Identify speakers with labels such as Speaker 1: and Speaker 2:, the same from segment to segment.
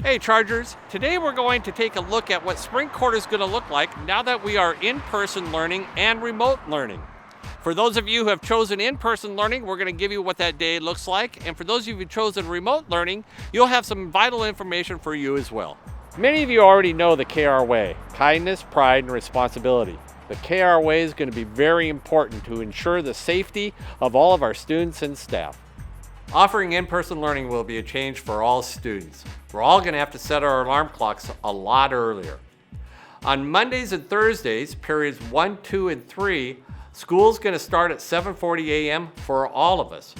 Speaker 1: Hey Chargers, today we're going to take a look at what spring quarter is going to look like now that we are in-person learning and remote learning. For those of you who have chosen in-person learning, we're going to give you what that day looks like. And for those of you who've chosen remote learning, you'll have some vital information for you as well. Many of you already know the KR way, kindness, pride, and responsibility. The KR way is going to be very important to ensure the safety of all of our students and staff. Offering in-person learning will be a change for all students. We're all going to have to set our alarm clocks a lot earlier. On Mondays and Thursdays, periods 1, 2, and 3, school's going to start at 7:40 a.m. for all of us.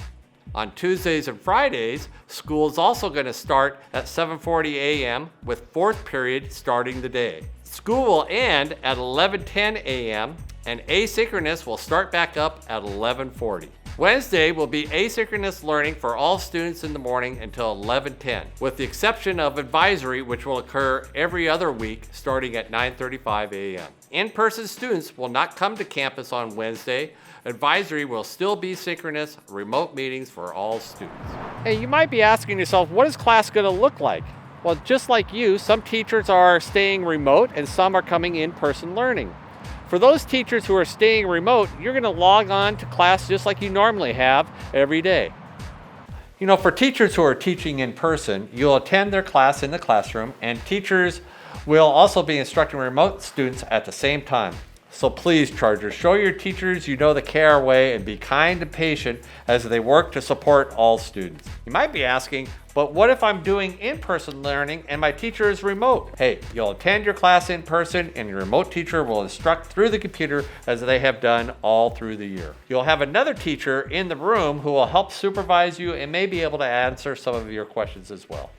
Speaker 1: On Tuesdays and Fridays, school is also going to start at 7:40 a.m. with fourth period starting the day. School will end at 11:10 a.m. and asynchronous will start back up at 11:40. Wednesday will be asynchronous learning for all students in the morning until 11:10, with the exception of advisory, which will occur every other week starting at 9:35 a.m. In-person students will not come to campus on Wednesday. Advisory will still be synchronous, remote meetings for all students. Hey, you might be asking yourself, what is class going to look like? Well, just like you, some teachers are staying remote and some are coming in-person learning. For those teachers who are staying remote, you're going to log on to class just like you normally have every day. You know, for teachers who are teaching in person, you'll attend their class in the classroom, and teachers will also be instructing remote students at the same time. So please, Chargers, show your teachers you know the KR way and be kind and patient as they work to support all students. You might be asking, but what if I'm doing in-person learning and my teacher is remote? Hey, you'll attend your class in person and your remote teacher will instruct through the computer as they have done all through the year. You'll have another teacher in the room who will help supervise you and may be able to answer some of your questions as well.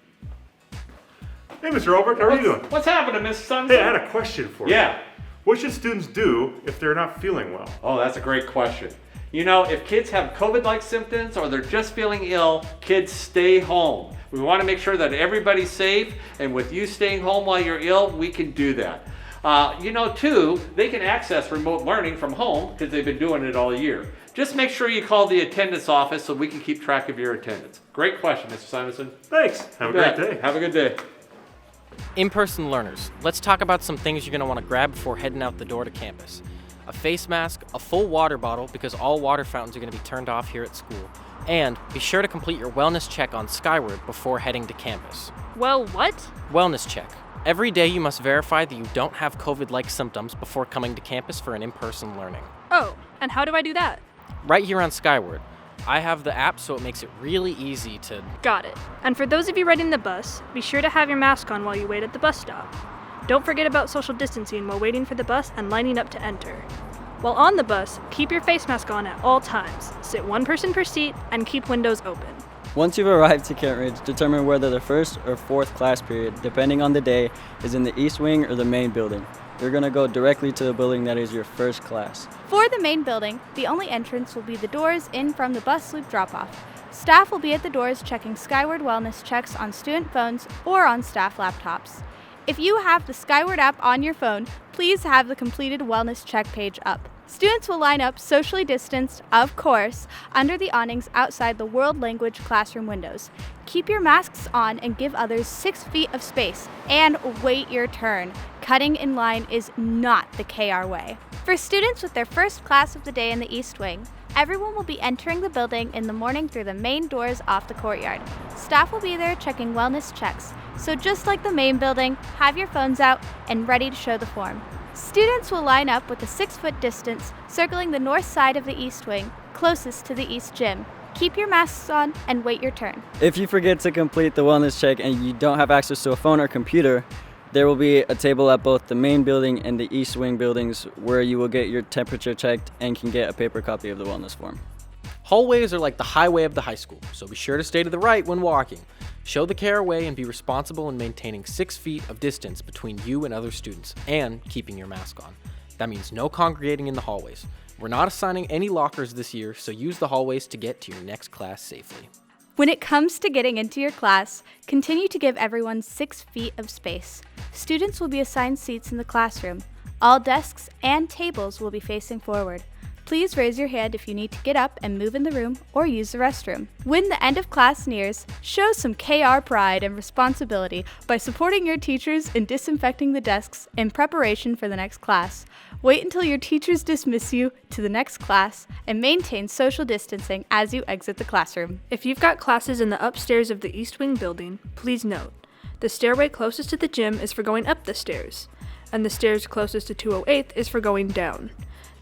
Speaker 2: Hey, Mr. Albert, how are you doing?
Speaker 1: What's happening, Mr. Sunset?
Speaker 2: Hey, I had a question for you.
Speaker 1: Yeah.
Speaker 2: What should students do if they're not feeling well?
Speaker 1: Oh, that's a great question. You know, if kids have COVID-like symptoms or they're just feeling ill, kids stay home. We want to make sure that everybody's safe, and with you staying home while you're ill, we can do that. Too, they can access remote learning from home because they've been doing it all year. Just make sure you call the attendance office so we can keep track of your attendance. Great question, Mr. Simonson.
Speaker 2: Thanks. Have a great day.
Speaker 1: Have a good day.
Speaker 3: In-person learners, let's talk about some things you're going to want to grab before heading out the door to campus. A face mask, a full water bottle because all water fountains are going to be turned off here at school, and be sure to complete your wellness check on Skyward before heading to campus.
Speaker 4: Well, what?
Speaker 3: Wellness check. Every day you must verify that you don't have COVID-like symptoms before coming to campus for an in-person learning.
Speaker 4: Oh, and how do I do that?
Speaker 3: Right here on Skyward. I have the app, so it makes it really easy to...
Speaker 4: Got it. And for those of you riding the bus, be sure to have your mask on while you wait at the bus stop. Don't forget about social distancing while waiting for the bus and lining up to enter. While on the bus, keep your face mask on at all times, sit one person per seat, and keep windows open.
Speaker 5: Once you've arrived to Kentridge, determine whether the first or fourth class period, depending on the day, is in the east wing or the main building. You're going to go directly to the building that is your first class.
Speaker 6: For the main building, the only entrance will be the doors in from the bus loop drop-off. Staff will be at the doors checking Skyward wellness checks on student phones or on staff laptops. If you have the Skyward app on your phone, please have the completed wellness check page up. Students will line up socially distanced, of course, under the awnings outside the world language classroom windows. Keep your masks on and give others 6 feet of space. And wait your turn. Cutting in line is not the KR way. For students with their first class of the day in the East Wing, everyone will be entering the building in the morning through the main doors off the courtyard. Staff will be there checking wellness checks. So just like the main building, have your phones out and ready to show the form. Students will line up with a 6-foot distance, circling the north side of the East Wing, closest to the East Gym. Keep your masks on and wait your turn.
Speaker 5: If you forget to complete the wellness check and you don't have access to a phone or computer, there will be a table at both the main building and the East Wing buildings where you will get your temperature checked and can get a paper copy of the wellness form.
Speaker 3: Hallways are like the highway of the high school, so be sure to stay to the right when walking. Show the KR way and be responsible in maintaining 6 feet of distance between you and other students, and keeping your mask on. That means no congregating in the hallways. We're not assigning any lockers this year, so use the hallways to get to your next class safely.
Speaker 6: When it comes to getting into your class, continue to give everyone 6 feet of space. Students will be assigned seats in the classroom. All desks and tables will be facing forward. Please raise your hand if you need to get up and move in the room or use the restroom. When the end of class nears, show some KR pride and responsibility by supporting your teachers in disinfecting the desks in preparation for the next class. Wait until your teachers dismiss you to the next class and maintain social distancing as you exit the classroom.
Speaker 4: If you've got classes in the upstairs of the East Wing building, please note, the stairway closest to the gym is for going up the stairs, and the stairs closest to 208th is for going down.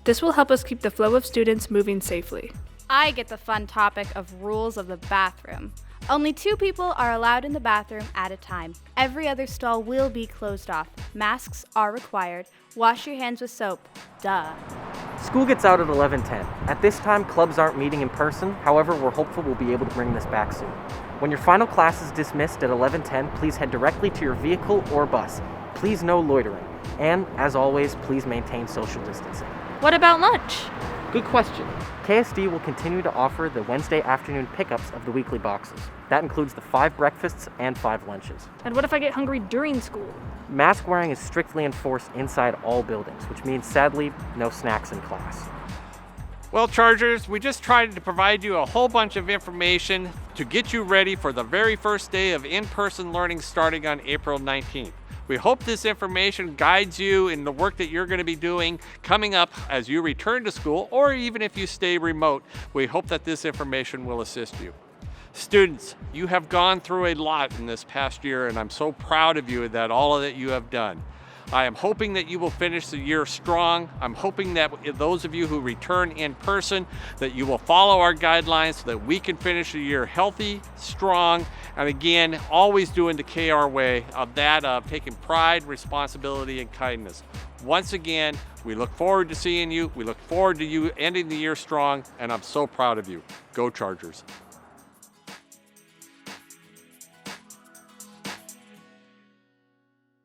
Speaker 4: This will help us keep the flow of students moving safely.
Speaker 6: I get the fun topic of rules of the bathroom. Only 2 people are allowed in the bathroom at a time. Every other stall will be closed off. Masks are required. Wash your hands with soap. Duh.
Speaker 3: School gets out at 11:10. At this time, clubs aren't meeting in person. However, we're hopeful we'll be able to bring this back soon. When your final class is dismissed at 11:10, please head directly to your vehicle or bus. Please no loitering. And, as always, please maintain social distancing.
Speaker 4: What about lunch?
Speaker 3: Good question. KSD will continue to offer the Wednesday afternoon pickups of the weekly boxes. That includes the 5 breakfasts and 5 lunches.
Speaker 4: And what if I get hungry during school?
Speaker 3: Mask wearing is strictly enforced inside all buildings, which means, sadly, no snacks in class.
Speaker 1: Well, Chargers, we just tried to provide you a whole bunch of information to get you ready for the very first day of in-person learning starting on April 19th. We hope this information guides you in the work that you're going to be doing coming up as you return to school, or even if you stay remote. We hope that this information will assist you. Students, you have gone through a lot in this past year, and I'm so proud of you that all of that you have done. I am hoping that you will finish the year strong. I'm hoping that those of you who return in person, that you will follow our guidelines so that we can finish the year healthy, strong, and again, always doing the KR way of that of taking pride, responsibility, and kindness. Once again, we look forward to seeing you. We look forward to you ending the year strong, and I'm so proud of you. Go Chargers.